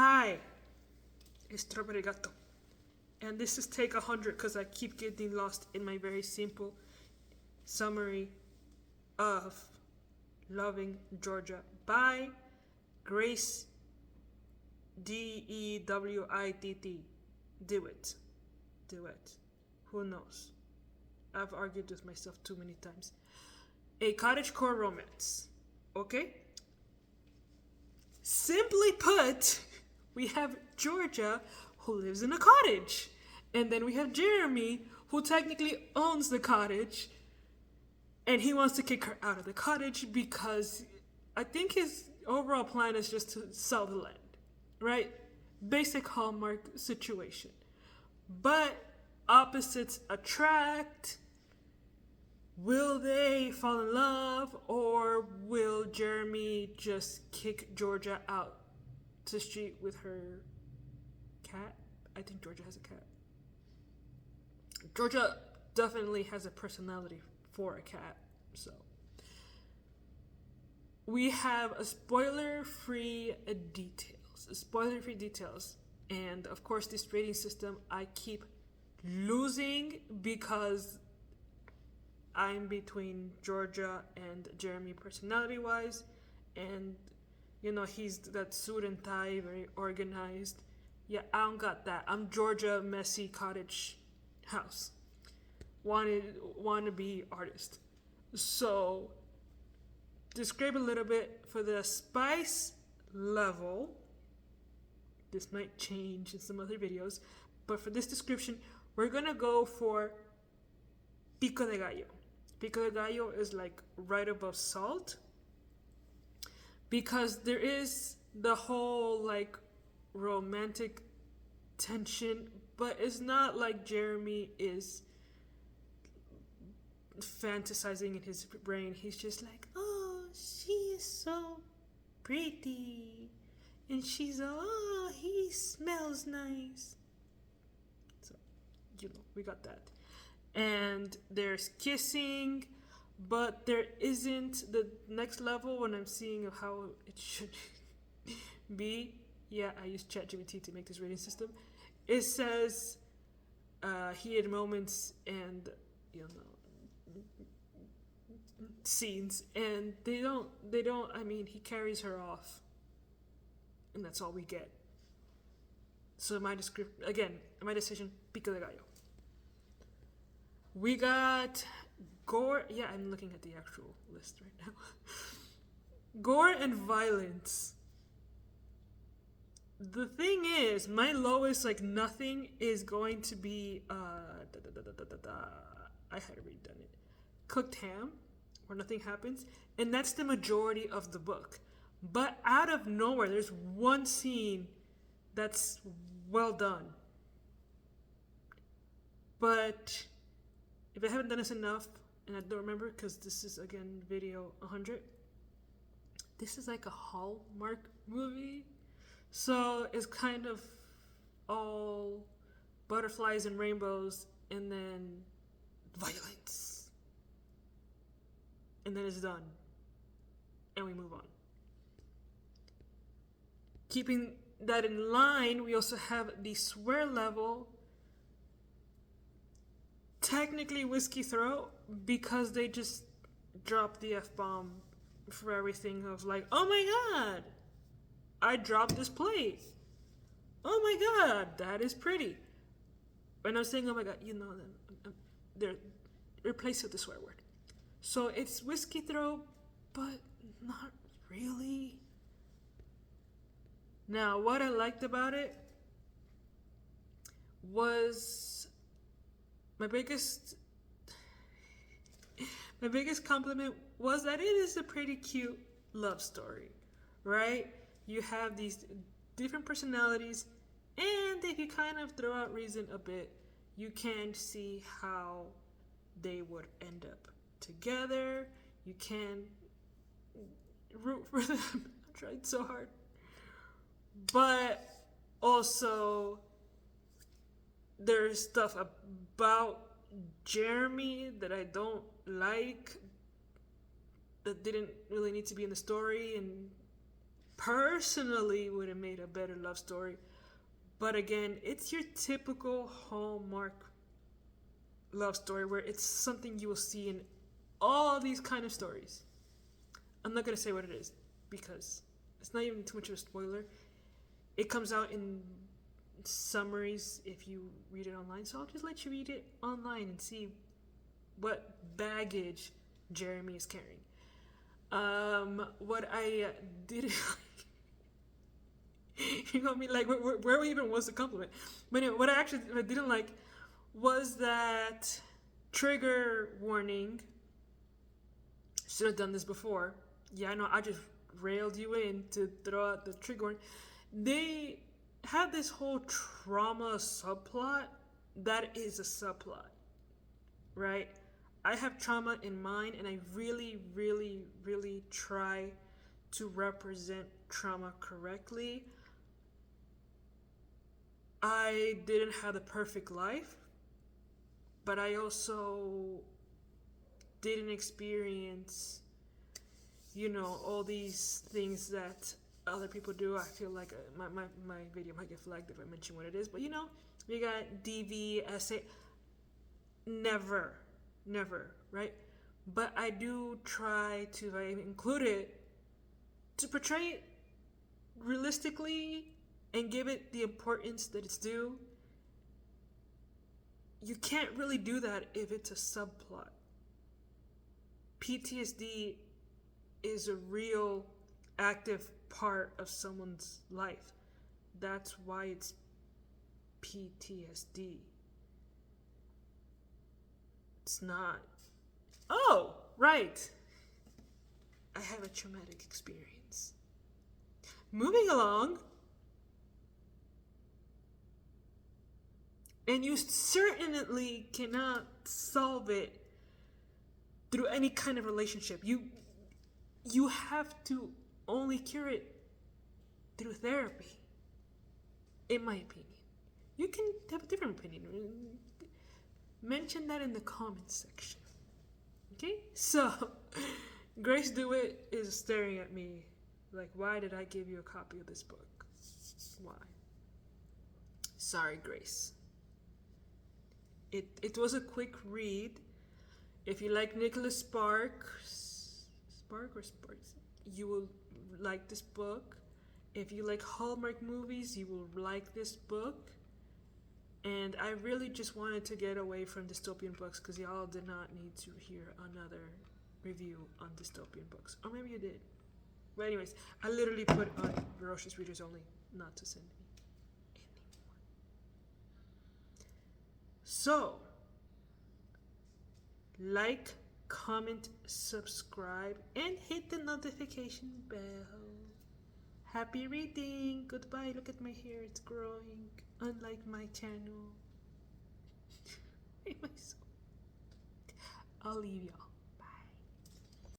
Hi, it's Strawberry Gato. And this is take 100 because I keep getting lost in my very simple summary of Loving Georgia by Grace Dewitt. Dewitt. Dewitt. Who knows? I've argued with myself too many times. A cottagecore romance. Okay? Simply put, we have Georgia who lives in a cottage. And then we have Jeremy who technically owns the cottage. And he wants to kick her out of the cottage because I think his overall plan is just to sell the land. Right? Basic Hallmark situation. But opposites attract. Will they fall in love, or will Jeremy just kick Georgia out to the street with her cat? I think Georgia has a cat. Georgia definitely has a personality for a cat, so. We have a spoiler-free details. And of course, this rating system, I keep losing because I'm between Georgia and Jeremy personality-wise, and he's that suit and tie, very organized. Yeah, I don't got that. I'm Georgia, messy cottage house, wannabe artist. So, describe a little bit for the spice level. This might change in some other videos, but for this description, we're gonna go for pico de gallo. Pico de gallo is like right above salt because there is the whole like romantic tension, but it's not like Jeremy is fantasizing in his brain. He's just like, oh, she is so pretty, and she's he smells nice. So we got that. And there's kissing, but there isn't the next level when I'm seeing of how it should be. Yeah, I used ChatGPT to make this rating system. It says heated moments and scenes, and they don't. I mean, he carries her off, and that's all we get. So my decision, pico de gallo. We got gore. Yeah, I'm looking at the actual list right now. Gore and violence. The thing is, my lowest, nothing is going to be, I had redone it. Cooked ham, where nothing happens. And that's the majority of the book. But out of nowhere, there's one scene that's well done. But if I haven't done this enough, and I don't remember because this is, again, video 100, this is like a Hallmark movie. So it's kind of all butterflies and rainbows and then violence. And then it's done. And we move on. Keeping that in line, we also have the swear level. Technically whiskey throw because they just dropped the F-bomb for everything of like, oh my god, I dropped this plate. Oh my god, that is pretty. When I'm saying oh my god, they're replaced with the swear word. So it's whiskey throw, but not really. Now, what I liked about it was my biggest compliment was that it is a pretty cute love story, right? You have these different personalities, and if you kind of throw out reason a bit, you can see how they would end up together. You can root for them. I tried so hard. But also, there's stuff about Jeremy that I don't like, that didn't really need to be in the story, and personally would have made a better love story. But again, it's your typical Hallmark love story where it's something you will see in all these kind of stories. I'm not gonna say what it is because it's not even too much of a spoiler. It comes out in summaries if you read it online, so I'll just let you read it online and see what baggage Jeremy is carrying. What I didn't you know me like where even was the compliment? But anyway, what I actually didn't like was that trigger warning. Should have done this before. Yeah, I know. I just railed you in to throw out the trigger warning. They have this whole trauma subplot. That is a subplot, right? I have trauma in mine, and I really, really, really try to represent trauma correctly. I didn't have the perfect life, but I also didn't experience, all these things that other people do. I feel like my video might get flagged if I mention what it is, but we got DV, SA. Never, right? But I do try to include it to portray it realistically and give it the importance that it's due. You can't really do that if it's a subplot. PTSD is a real active part of someone's life. That's why it's PTSD. It's not, oh, right, I have a traumatic experience. Moving along. And you certainly cannot solve it through any kind of relationship. You have to only cure it through therapy, in my opinion. You can have a different opinion. Mention that in the comments section. Okay? So, Grace Dewitt is staring at me like, why did I give you a copy of this book? Why? Sorry, Grace. It was a quick read. If you like Nicholas Sparks, you will like this book. If you like Hallmark movies, you will like this book. And I really just wanted to get away from dystopian books because y'all did not need to hear another review on dystopian books. Or maybe you did. But anyways, I literally put on Ferocious Readers Only, not to send me anymore. So, like, comment, subscribe, and hit the notification bell. Happy reading. Goodbye. Look at my hair. It's growing. Unlike my channel. I'll leave y'all.